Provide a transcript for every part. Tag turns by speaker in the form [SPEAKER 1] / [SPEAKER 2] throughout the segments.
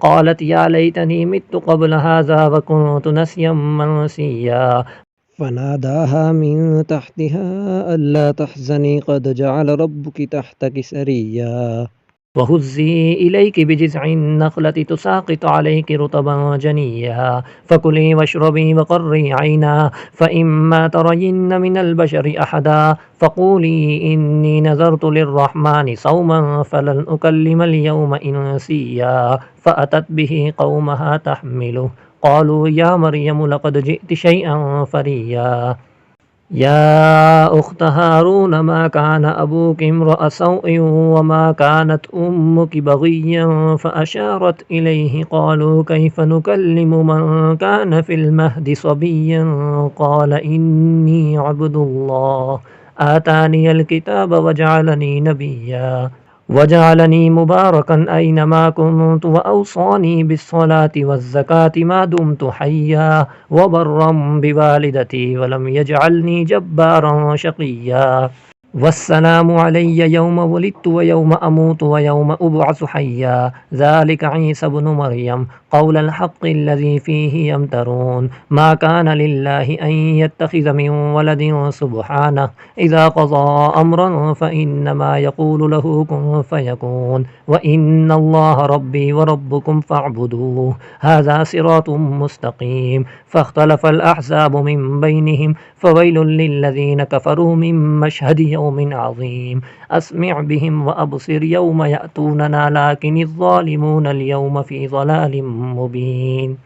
[SPEAKER 1] قالت يا ليتني مت قبل هذا وكنت نسيا منسيا فناداها من تحتها ألا تحزني قد جعل ربك تحتك سريا وهزي إليك بجذع النخلة تساقط عليك رطبا جنيا فكلي واشربي وقري عينا فإما ترين من البشر أحدا فقولي إني نذرت للرحمن صوما فلن أكلم اليوم إنسيا فأتت به قومها تحمله قالوا يا مريم لقد جئت شيئا فريا يا أخت هارون ما كان أبوك امرأ سوء وما كانت أمك بغيا فأشارت إليه قالوا كيف نكلم من كان في المهد صبيا قال إني عبد الله آتاني الكتاب وجعلني نبيا وجعلني مباركا أينما كنت وأوصاني بالصلاة والزكاة ما دمت حيا وبرا بوالدتي ولم يجعلني جبارا شقيا والسلام علي يوم ولدت ويوم أموت ويوم أبعث حيا ذلك عيسى بن مريم قول الحق الذي فيه يمترون ما كان لله أن يتخذ من ولد سبحانه إذا قضى أمرا فإنما يقول له كن فيكون وإن الله ربي وربكم فاعبدوه هذا صراط مستقيم فاختلف الأحزاب من بينهم فويل للذين كفروا من مشهد يوم عظيم أسمع بهم وأبصر يوم يأتوننا لكن الظالمون اليوم في ضلال مبين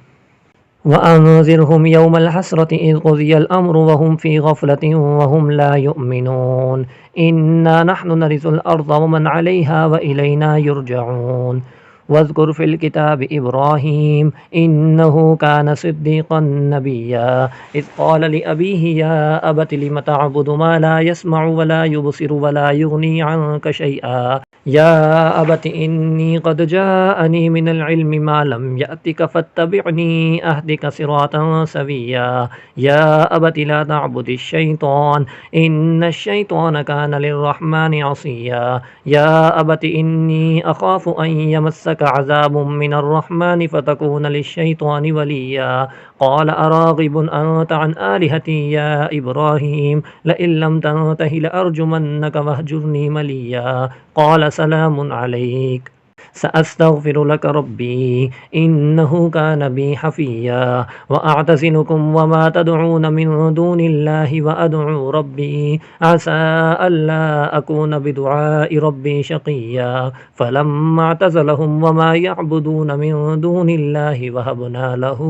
[SPEAKER 1] وأنذرهم يوم الحسرة إذ قضي الأمر وهم في غفلة وهم لا يؤمنون إنا نحن نرث الأرض ومن عليها وإلينا يرجعون واذكر في الكتاب إبراهيم إنه كان صديقا نبيا إذ قال لأبيه يا أبت لم تعبد ما لا يسمع ولا يبصر ولا يغني عنك شيئا يا أبت إني قد جاءني من العلم ما لم يأتك فاتبعني أهدك صراطا سويا يا أبت لا تعبد الشيطان إن الشيطان كان للرحمن عصيا يا أبت إني أخاف أن يمسك عذاب من الرحمن فتكون للشيطان وليا قال أراغب أنت عن آلهتي يا إبراهيم لئن لم تنته لأرجمنك واهجرني مليا قال سلام عليك سأستغفر لك ربي إنه كان بي حفيا وأعتزلكم وما تدعون من دون الله وأدعو ربي عسى ألا أكون بدعاء ربي شقيا فلما اعتزلهم وما يعبدون من دون الله وهبنا له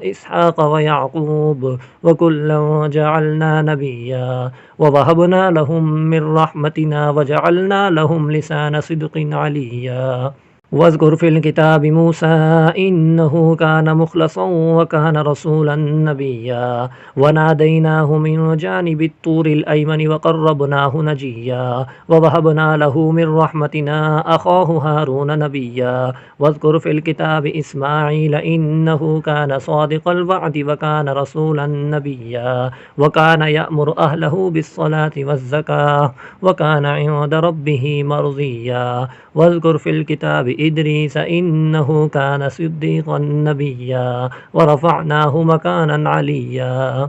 [SPEAKER 1] إسحاق ويعقوب وكلا جعلنا نبيا ووهبنا لهم من رحمتنا وجعلنا لهم لسان صدق عليا واذكر في الكتاب موسى إنه كان مخلصا وكان رسولا نبيا وناديناه من جانب الطور الأيمن وقربناه نجيا ووهبنا له من رحمتنا أخاه هارون نبيا واذكر في الكتاب إسماعيل إنه كان صادق الوعد وكان رسولا نبيا وكان يأمر أهله بالصلاة والزكاة وكان عند ربه مرضيا واذكر في الكتاب إدريس إنه كان صديقا نبيا ورفعناه مكانا عليا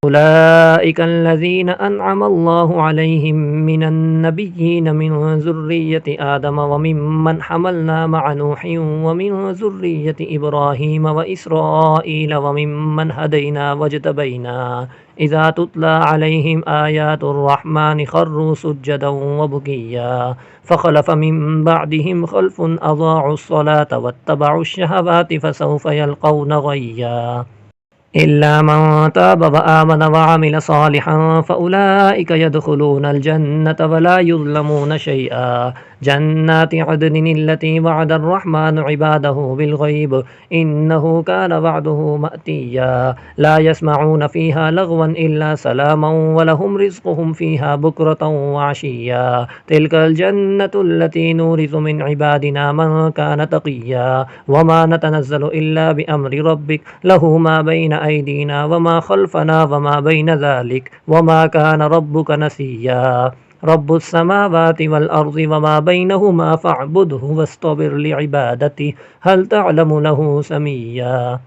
[SPEAKER 1] أولئك الذين أنعم الله عليهم من النبيين من ذرية آدم وممن حملنا مع نوح ومن ذرية إبراهيم وإسرائيل وممن هدينا واجتبينا إذا تتلى عليهم آيات الرحمن خروا سجدا وبكيا فخلف من بعدهم خلف أضاعوا الصلاة واتبعوا الشهوات فسوف يلقون غيا إلا من تاب وآمن وعمل صالحا فأولئك يدخلون الجنة ولا يظلمون شيئا جنات عدن التي وعد الرحمن عباده بالغيب إنه كان وعده مأتيا لا يسمعون فيها لغوا إلا سلاما ولهم رزقهم فيها بكرة وعشيا تلك الجنة التي نورث من عبادنا من كان تقيا وما نتنزل إلا بأمر ربك له ما بين أيدينا وما خلفنا وما بين ذلك وما كان ربك نسيا رب السماوات والأرض وما بينهما فاعبده واصطبر لعبادته هل تعلم له سميا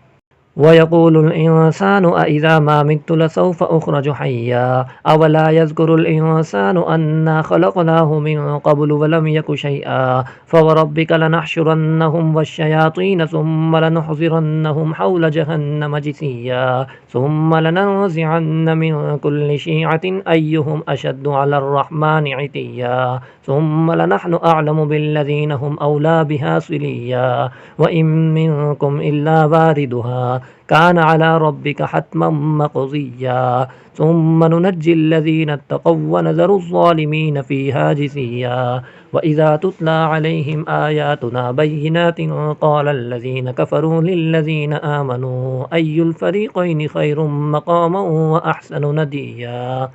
[SPEAKER 1] ويقول الإنسان أإذا ما مت لسوف أخرج حيا أولا يذكر الإنسان أنا خلقناه من قبل ولم يك شيئا فوربك لنحشرنهم والشياطين ثم لنحضرنهم حول جهنم جثيا ثم لننزعن من كل شيعة أيهم أشد على الرحمن عتيا ثم لنحن أعلم بالذين هم أولى بها صليا وإن منكم إلا واردها كان على ربك حتما مقضيا ثم ننجي الذين اتقوا ونذر الظالمين فيها جثيا وإذا تتلى عليهم آياتنا بينات قال الذين كفروا للذين آمنوا أي الفريقين خير مقاما وأحسن نديا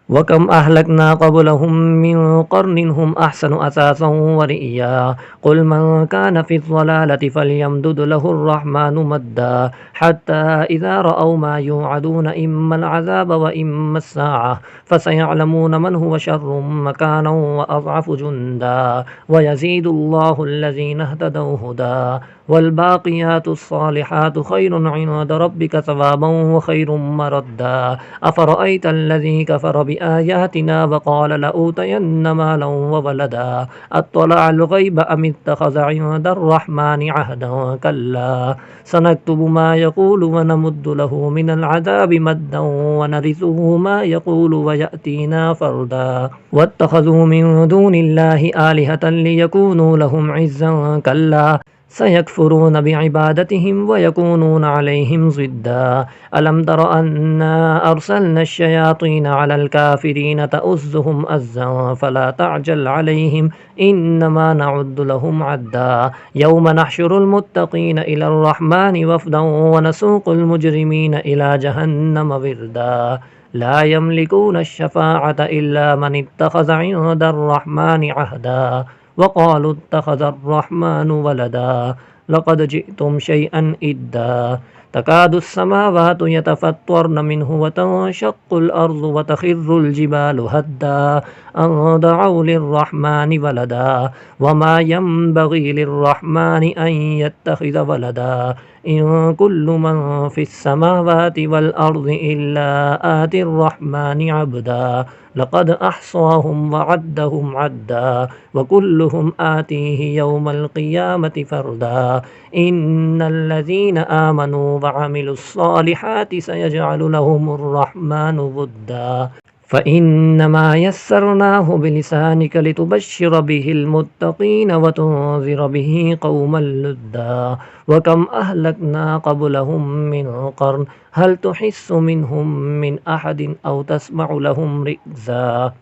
[SPEAKER 1] وكم أهلكنا قبلهم من قرن هم أحسن أثاثا ورئيا قل من كان في الضلالة فليمدد له الرحمن مدا حتى إذا رأوا ما يوعدون إما العذاب وإما الساعة فسيعلمون من هو شر مكانا وأضعف جندا ويزيد الله الذين اهتدوا هدى والباقيات الصالحات خير عند ربك ثوابا وخير مردا أفرأيت الذي كفر بآياتنا وقال لأوتين مالا وولدا أطلع الغيب أم اتخذ عند الرحمن عهدا كلا سنكتب ما يقول ونمد له من العذاب مدا ونرثه ما يقول ويأتينا فردا واتخذوا من دون الله آلهة ليكونوا لهم عزا كلا سيكفرون بعبادتهم ويكونون عليهم ضدا ألم تر أنا أرسلنا الشياطين على الكافرين تؤزهم أزا فلا تعجل عليهم إنما نعد لهم عدا يوم نحشر المتقين إلى الرحمن وفدا ونسوق المجرمين إلى جهنم وردا لا يملكون الشفاعة إلا من اتخذ عند الرحمن عهدا وقالوا اتخذ الرحمن ولدا لقد جئتم شيئا إدا تكاد السماوات يتفطرن منه وتنشق الأرض وتخر الجبال هدا أن دعوا للرحمن ولدا وما ينبغي للرحمن أن يتخذ ولدا إن كل من في السماوات والأرض إلا آتي الرحمن عبدا لقد أحصاهم وعدهم عدا وكلهم آتيه يوم القيامة فردا إن الذين آمنوا وعملوا الصالحات سيجعل لهم الرحمن ودا فإنما يسرناه بلسانك لتبشر به المتقين وتنذر به قوما لدا وكم أهلكنا قبلهم من قرن هل تحس منهم من أحد أو تسمع لهم ركزا